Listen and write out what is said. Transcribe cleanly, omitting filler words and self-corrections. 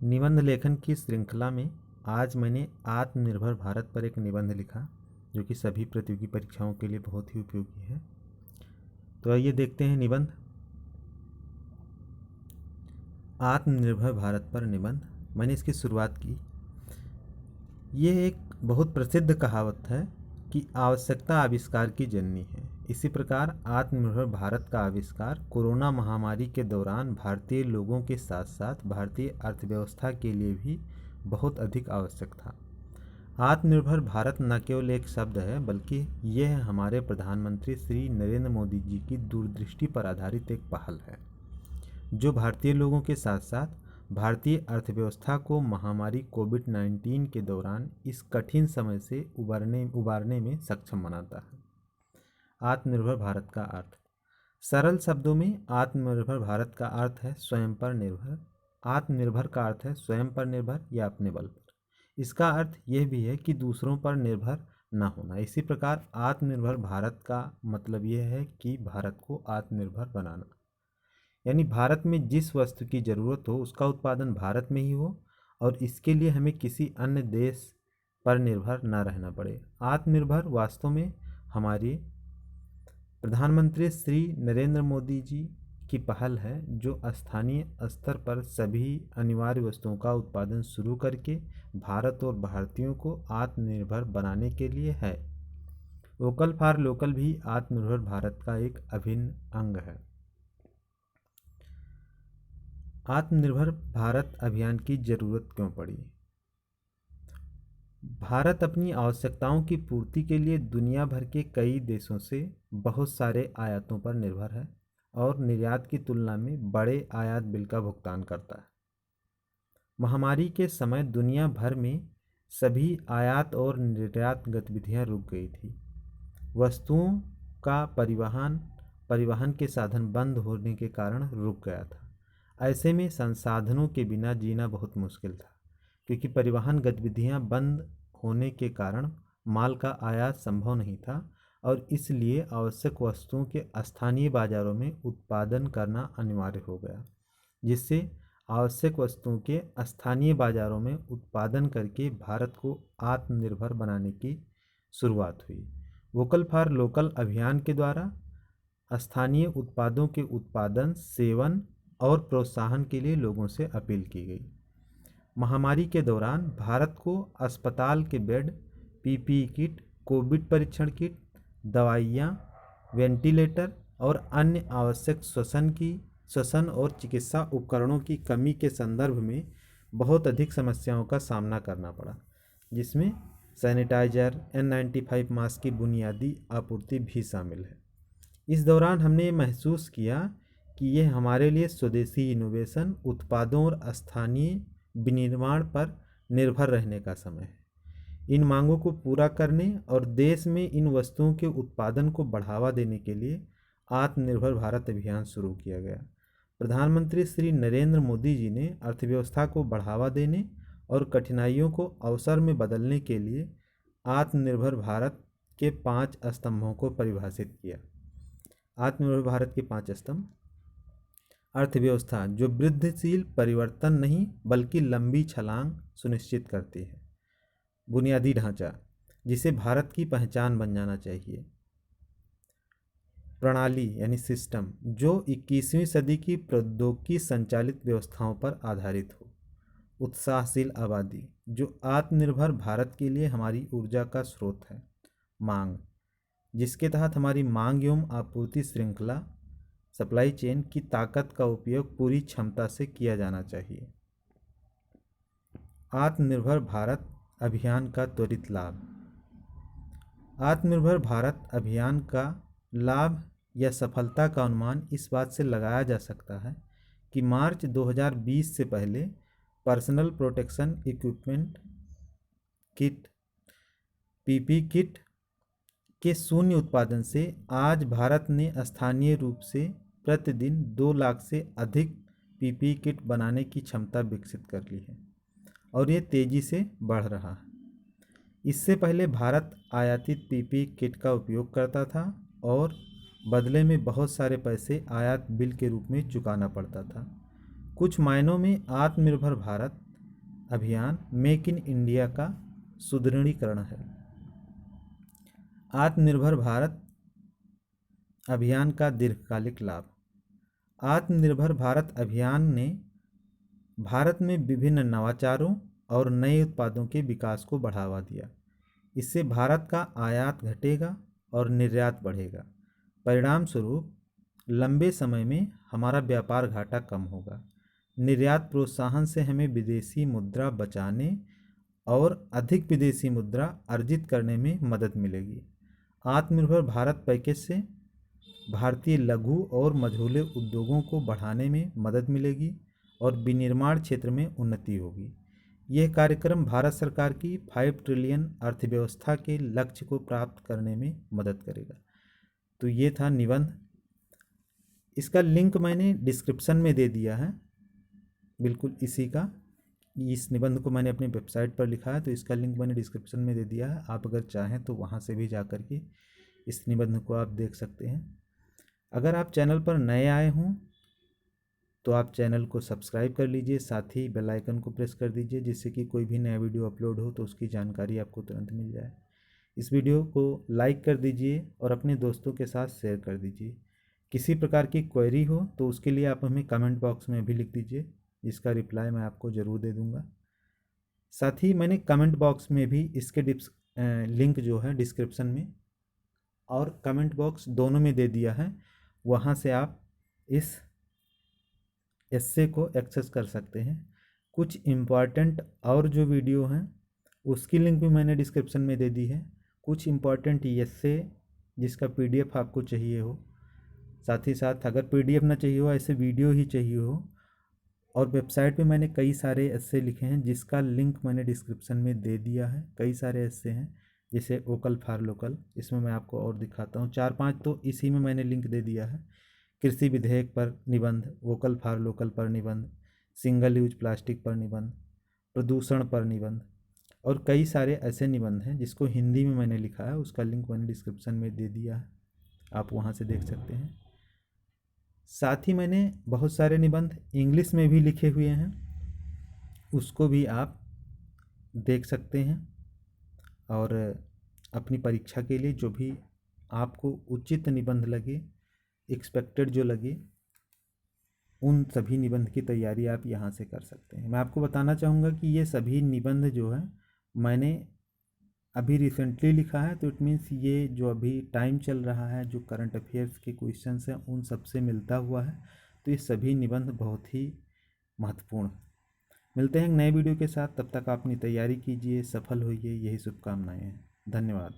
निबंध लेखन की श्रृंखला में आज मैंने आत्मनिर्भर भारत पर एक निबंध लिखा जो कि सभी प्रतियोगी परीक्षाओं के लिए बहुत ही उपयोगी है। तो आइए देखते हैं निबंध। आत्मनिर्भर भारत पर निबंध। मैंने इसकी शुरुआत की। ये एक बहुत प्रसिद्ध कहावत है कि आवश्यकता आविष्कार की जननी है। इसी प्रकार आत्मनिर्भर भारत का आविष्कार कोरोना महामारी के दौरान भारतीय लोगों के साथ साथ भारतीय अर्थव्यवस्था के लिए भी बहुत अधिक आवश्यक था। आत्मनिर्भर भारत न केवल एक शब्द है बल्कि यह हमारे प्रधानमंत्री श्री नरेंद्र मोदी जी की दूरदृष्टि पर आधारित एक पहल है जो भारतीय लोगों के साथ साथ भारतीय अर्थव्यवस्था को महामारी कोविड-19 के दौरान इस कठिन समय से उबारने में सक्षम बनाता है। आत्मनिर्भर भारत का अर्थ। सरल शब्दों में आत्मनिर्भर भारत का अर्थ है स्वयं पर निर्भर। आत्मनिर्भर का अर्थ है स्वयं पर निर्भर या अपने बल पर। इसका अर्थ यह भी है कि दूसरों पर निर्भर न होना। इसी प्रकार आत्मनिर्भर भारत का मतलब यह है कि भारत को आत्मनिर्भर बनाना, यानी भारत में जिस वस्तु की ज़रूरत हो उसका उत्पादन भारत में ही हो और इसके लिए हमें किसी अन्य देश पर निर्भर न रहना पड़े। आत्मनिर्भर वास्तव में हमारी प्रधानमंत्री श्री नरेंद्र मोदी जी की पहल है जो स्थानीय स्तर पर सभी अनिवार्य वस्तुओं का उत्पादन शुरू करके भारत और भारतीयों को आत्मनिर्भर बनाने के लिए है। वोकल फॉर लोकल भी आत्मनिर्भर भारत का एक अभिन्न अंग है। आत्मनिर्भर भारत अभियान की जरूरत क्यों पड़ी? भारत अपनी आवश्यकताओं की पूर्ति के लिए दुनिया भर के कई देशों से बहुत सारे आयातों पर निर्भर है और निर्यात की तुलना में बड़े आयात बिल का भुगतान करता है। महामारी के समय दुनिया भर में सभी आयात और निर्यात गतिविधियां रुक गई थी। वस्तुओं का परिवहन के साधन बंद होने के कारण रुक गया था। ऐसे में संसाधनों के बिना जीना बहुत मुश्किल था क्योंकि परिवहन गतिविधियां बंद होने के कारण माल का आयात संभव नहीं था और इसलिए आवश्यक वस्तुओं के स्थानीय बाजारों में उत्पादन करना अनिवार्य हो गया, जिससे आवश्यक वस्तुओं के स्थानीय बाजारों में उत्पादन करके भारत को आत्मनिर्भर बनाने की शुरुआत हुई। वोकल फॉर लोकल अभियान के द्वारा स्थानीय उत्पादों के उत्पादन, सेवन और प्रोत्साहन के लिए लोगों से अपील की गई। महामारी के दौरान भारत को अस्पताल के बेड, पीपीई किट, कोविड परीक्षण किट, दवाइयाँ, वेंटिलेटर और अन्य आवश्यक श्वसन और चिकित्सा उपकरणों की कमी के संदर्भ में बहुत अधिक समस्याओं का सामना करना पड़ा, जिसमें सैनिटाइजर, N95 मास्क की बुनियादी आपूर्ति भी शामिल है। इस दौरान हमने महसूस किया कि यह हमारे लिए स्वदेशी इनोवेशन, उत्पादों और स्थानीय विनिर्माण पर निर्भर रहने का समय है। इन मांगों को पूरा करने और देश में इन वस्तुओं के उत्पादन को बढ़ावा देने के लिए आत्मनिर्भर भारत अभियान शुरू किया गया। प्रधानमंत्री श्री नरेंद्र मोदी जी ने अर्थव्यवस्था को बढ़ावा देने और कठिनाइयों को अवसर में बदलने के लिए आत्मनिर्भर भारत के 5 स्तंभों को परिभाषित किया। आत्मनिर्भर भारत के 5 स्तंभ। अर्थव्यवस्था जो वृद्धिशील परिवर्तन नहीं बल्कि लंबी छलांग सुनिश्चित करती है। बुनियादी ढांचा जिसे भारत की पहचान बन जाना चाहिए। प्रणाली यानी सिस्टम जो 21वीं सदी की प्रौद्योगिकी संचालित व्यवस्थाओं पर आधारित हो। उत्साहशील आबादी जो आत्मनिर्भर भारत के लिए हमारी ऊर्जा का स्रोत है। मांग जिसके तहत हमारी मांग एवं आपूर्ति श्रृंखला सप्लाई चेन की ताकत का उपयोग पूरी क्षमता से किया जाना चाहिए। आत्मनिर्भर भारत अभियान का त्वरित लाभ। आत्मनिर्भर भारत अभियान का लाभ या सफलता का अनुमान इस बात से लगाया जा सकता है कि मार्च 2020 से पहले personal protection equipment kit, PP kit के शून्य उत्पादन से आज भारत ने स्थानीय रूप से प्रतिदिन 2 लाख से अधिक पीपीई किट बनाने की क्षमता विकसित कर ली है और ये तेज़ी से बढ़ रहा है। इससे पहले भारत आयातित पीपीई किट का उपयोग करता था और बदले में बहुत सारे पैसे आयात बिल के रूप में चुकाना पड़ता था। कुछ मायनों में आत्मनिर्भर भारत अभियान मेक इन इंडिया का सुदृढ़ीकरण है। आत्मनिर्भर भारत अभियान का दीर्घकालिक लाभ। आत्मनिर्भर भारत अभियान ने भारत में विभिन्न नवाचारों और नए उत्पादों के विकास को बढ़ावा दिया। इससे भारत का आयात घटेगा और निर्यात बढ़ेगा। परिणाम स्वरूप लंबे समय में हमारा व्यापार घाटा कम होगा। निर्यात प्रोत्साहन से हमें विदेशी मुद्रा बचाने और अधिक विदेशी मुद्रा अर्जित करने में मदद मिलेगी। आत्मनिर्भर भारत पैकेज से भारतीय लघु और मझोले उद्योगों को बढ़ाने में मदद मिलेगी और विनिर्माण क्षेत्र में उन्नति होगी। यह कार्यक्रम भारत सरकार की 5 ट्रिलियन अर्थव्यवस्था के लक्ष्य को प्राप्त करने में मदद करेगा। तो ये था निबंध। इसका लिंक मैंने डिस्क्रिप्शन में दे दिया है, बिल्कुल इसी का। इस निबंध को मैंने अपनी वेबसाइट पर लिखा है, तो इसका लिंक मैंने डिस्क्रिप्शन में दे दिया है। आप अगर चाहें तो वहाँ से भी जा कर के इस निबंध को आप देख सकते हैं। अगर आप चैनल पर नए आए हों तो आप चैनल को सब्सक्राइब कर लीजिए, साथ ही बेल आइकन को प्रेस कर दीजिए, जिससे कि कोई भी नया वीडियो अपलोड हो तो उसकी जानकारी आपको तुरंत मिल जाए। इस वीडियो को लाइक कर दीजिए और अपने दोस्तों के साथ शेयर कर दीजिए। किसी प्रकार की क्वेरी हो तो उसके लिए आप हमें कमेंट बॉक्स में भी लिख दीजिए, जिसका रिप्लाई मैं आपको ज़रूर दे दूँगा। साथ ही मैंने कमेंट बॉक्स में भी इसके लिंक जो है डिस्क्रिप्शन में और कमेंट बॉक्स दोनों में दे दिया है, वहाँ से आप इस एस्से को एक्सेस कर सकते हैं। कुछ इम्पॉर्टेंट और जो वीडियो हैं उसकी लिंक भी मैंने डिस्क्रिप्शन में दे दी है। कुछ इम्पॉर्टेंट एस्से जिसका पीडीएफ आपको चाहिए हो, साथ ही साथ अगर पीडीएफ ना चाहिए हो, ऐसे वीडियो ही चाहिए हो, और वेबसाइट पे मैंने कई सारे एस्से लिखे हैं जिसका लिंक मैंने डिस्क्रिप्शन में दे दिया है। कई सारे एस्से हैं, जैसे वोकल फॉर लोकल, इसमें मैं आपको और दिखाता हूँ 4-5 तो इसी में मैंने लिंक दे दिया है। कृषि विधेयक पर निबंध, वोकल फॉर लोकल पर निबंध, सिंगल यूज प्लास्टिक पर निबंध, प्रदूषण पर निबंध, और कई सारे ऐसे निबंध हैं जिसको हिंदी में मैंने लिखा है। उसका लिंक मैंने डिस्क्रिप्शन में दे दिया है, आप वहाँ से देख सकते हैं। साथ ही मैंने बहुत सारे निबंध इंग्लिश में भी लिखे हुए हैं, उसको भी आप देख सकते हैं। और अपनी परीक्षा के लिए जो भी आपको उचित निबंध लगे, एक्सपेक्टेड जो लगे, उन सभी निबंध की तैयारी आप यहाँ से कर सकते हैं। मैं आपको बताना चाहूँगा कि ये सभी निबंध जो है मैंने अभी रिसेंटली लिखा है, तो इट मीन्स ये जो अभी टाइम चल रहा है, जो करंट अफेयर्स के क्वेश्चंस हैं उन सब से मिलता हुआ है। तो ये सभी निबंध बहुत ही महत्वपूर्ण। मिलते हैं नए वीडियो के साथ, तब तक आप अपनी तैयारी कीजिए, सफल होइए, यही शुभकामनाएं हैं। धन्यवाद।